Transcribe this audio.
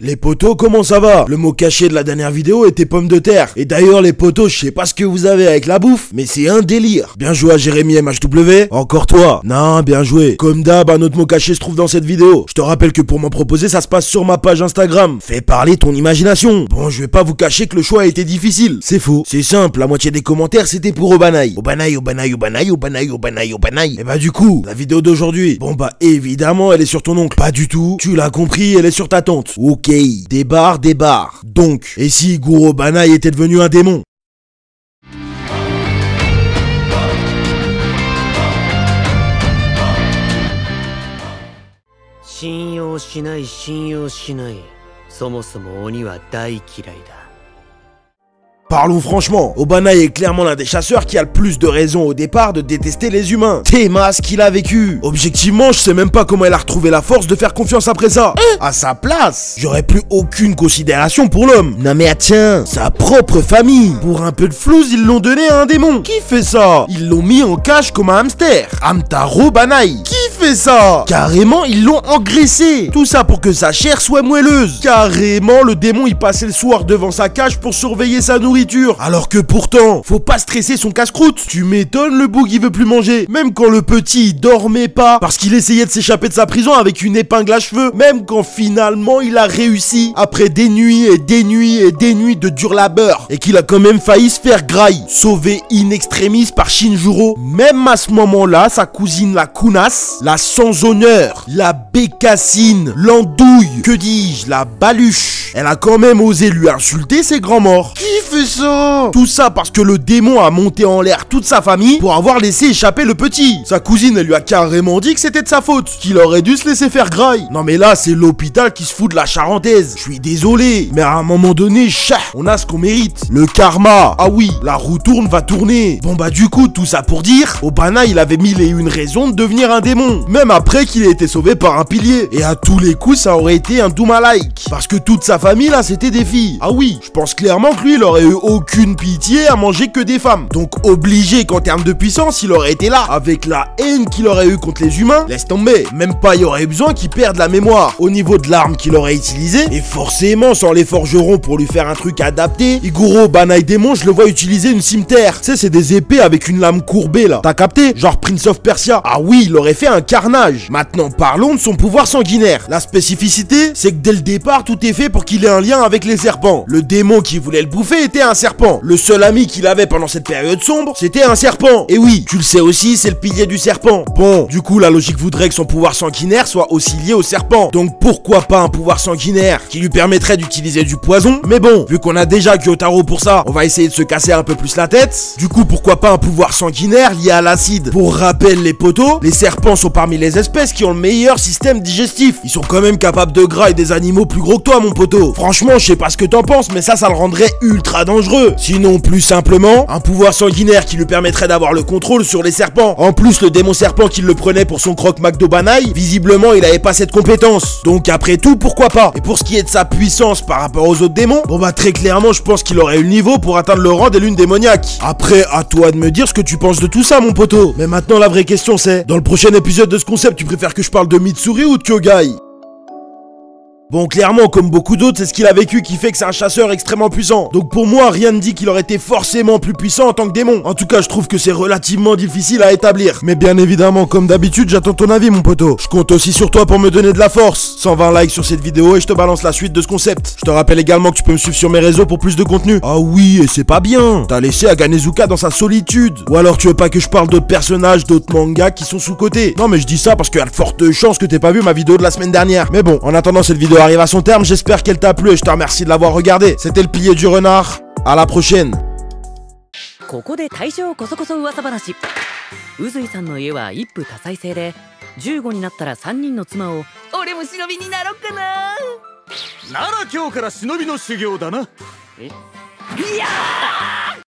Les potos, comment ça va? Le mot caché de la dernière vidéo était pommes de terre. Et d'ailleurs les potos, je sais pas ce que vous avez avec la bouffe, mais c'est un délire. Bien joué à Jérémy MHW. Encore toi. Non, bien joué. Comme d'hab, un autre mot caché se trouve dans cette vidéo. Je te rappelle que pour m'en proposer, ça se passe sur ma page Instagram. Fais parler ton imagination. Bon, je vais pas vous cacher que le choix a été difficile. C'est faux. C'est simple, la moitié des commentaires c'était pour Obanaï. Obanaï. Et bah du coup, la vidéo d'aujourd'hui, bon bah évidemment elle est sur ton oncle. Pas du tout. Tu l'as compris, elle est sur ta tante. Ok. Des barres. Donc, et si Guru Obanaï était devenu un démon? 信用しない。そもそも鬼は大嫌いだ。 Parlons franchement, Obanaï est clairement l'un des chasseurs qui a le plus de raisons au départ de détester les humains. Théma ce qu'il a vécu. Objectivement, je sais même pas comment elle a retrouvé la force de faire confiance après ça. À sa place, j'aurais plus aucune considération pour l'homme. Non mais tiens, sa propre famille. Pour un peu de flouze, ils l'ont donné à un démon. Qui fait ça? Ils l'ont mis en cage comme un hamster. Hamtaro Obanaï. Qui fait ça? Carrément, ils l'ont engraissé. Tout ça pour que sa chair soit moelleuse. Carrément, le démon il passait le soir devant sa cage pour surveiller sa nourriture. Alors que pourtant, faut pas stresser son casse-croûte. Tu m'étonnes, le boug il veut plus manger. Même quand le petit il dormait pas parce qu'il essayait de s'échapper de sa prison avec une épingle à cheveux. Même quand finalement il a réussi après des nuits de dur labeur. Et qu'il a quand même failli se faire graille. Sauvé in extremis par Shinjuro. Même à ce moment-là, sa cousine la Kunas, la sans honneur, la bécassine, l'andouille, que dis-je, la baluche. Elle a quand même osé lui insulter ses grands morts. Qui fait ça? Tout ça parce que le démon a monté en l'air toute sa famille pour avoir laissé échapper le petit. Sa cousine, elle lui a carrément dit que c'était de sa faute, qu'il aurait dû se laisser faire graille. Non mais là, c'est l'hôpital qui se fout de la charentaise. Je suis désolé, mais à un moment donné, on a ce qu'on mérite. Le karma. Ah oui, la roue tourne, va tourner. Bon bah du coup, tout ça pour dire, Obanaï, il avait mille et une raisons de devenir un démon. Même après qu'il ait été sauvé par un pilier. Et à tous les coups, ça aurait été un Doom-alike. Parce que toute sa famille, là, c'était des filles. Ah oui, je pense clairement que lui, il aurait eu aucune pitié à manger que des femmes. Donc obligé qu'en termes de puissance, il aurait été là. Avec la haine qu'il aurait eu contre les humains, laisse tomber. Même pas, il y aurait eu besoin qu'il perde la mémoire. Au niveau de l'arme qu'il aurait utilisée, et forcément, sans les forgerons pour lui faire un truc adapté, Iguro Obanaï démon, je le vois utiliser une cimeterre. Tu sais, c'est des épées avec une lame courbée, là. T'as capté? Genre Prince of Persia. Ah oui, il aurait fait un carnage. Maintenant, parlons de son pouvoir sanguinaire. La spécificité, c'est que dès le départ, tout est fait pour qu'il ait un lien avec les serpents. Le démon qui voulait le bouffer était un serpent. Le seul ami qu'il avait pendant cette période sombre, c'était un serpent. Et oui, tu le sais aussi, c'est le pilier du serpent. Bon, du coup, la logique voudrait que son pouvoir sanguinaire soit aussi lié au serpent. Donc pourquoi pas un pouvoir sanguinaire qui lui permettrait d'utiliser du poison? Mais bon, vu qu'on a déjà Gyotaro pour ça, on va essayer de se casser un peu plus la tête. Du coup, pourquoi pas un pouvoir sanguinaire lié à l'acide? Pour rappel les potos, les serpents sont parmi les espèces qui ont le meilleur système digestif. Ils sont quand même capables de grailler des animaux plus gros que toi, mon poteau. Franchement, je sais pas ce que t'en penses, mais ça le rendrait ultra dangereux. Sinon, plus simplement, un pouvoir sanguinaire qui lui permettrait d'avoir le contrôle sur les serpents. En plus, le démon serpent qui le prenait pour son croque-mac d'Obanaï, visiblement, il avait pas cette compétence. Donc après tout, pourquoi pas? Et pour ce qui est de sa puissance par rapport aux autres démons, bon bah très clairement, je pense qu'il aurait eu le niveau pour atteindre le rang des lunes démoniaques. Après, à toi de me dire ce que tu penses de tout ça, mon poteau. Mais maintenant, la vraie question c'est, dans le prochain épisode de ce concept, tu préfères que je parle de Mitsuri ou de Kyogai? Bon, clairement, comme beaucoup d'autres, c'est ce qu'il a vécu qui fait que c'est un chasseur extrêmement puissant. Donc pour moi, rien ne dit qu'il aurait été forcément plus puissant en tant que démon. En tout cas, je trouve que c'est relativement difficile à établir. Mais bien évidemment, comme d'habitude, j'attends ton avis, mon poteau. Je compte aussi sur toi pour me donner de la force. 120 likes sur cette vidéo et je te balance la suite de ce concept. Je te rappelle également que tu peux me suivre sur mes réseaux pour plus de contenu. Ah oui, et c'est pas bien. T'as laissé Aganezuka dans sa solitude. Ou alors tu veux pas que je parle d'autres personnages, d'autres mangas qui sont sous-cotés. Non, mais je dis ça parce qu'il y a de fortes chances que t'aies pas vu ma vidéo de la semaine dernière. Mais bon, en attendant, cette vidéo arrive à son terme, j'espère qu'elle t'a plu et je te remercie de l'avoir regardé. C'était le pilier du renard, à la prochaine. ここで大正こそこそ噂話。宇髄さんの家は一夫多妻制で、15になったら3人の妻を。俺も忍びになろっかな。なら今日から忍びの修行だな。え？いやー！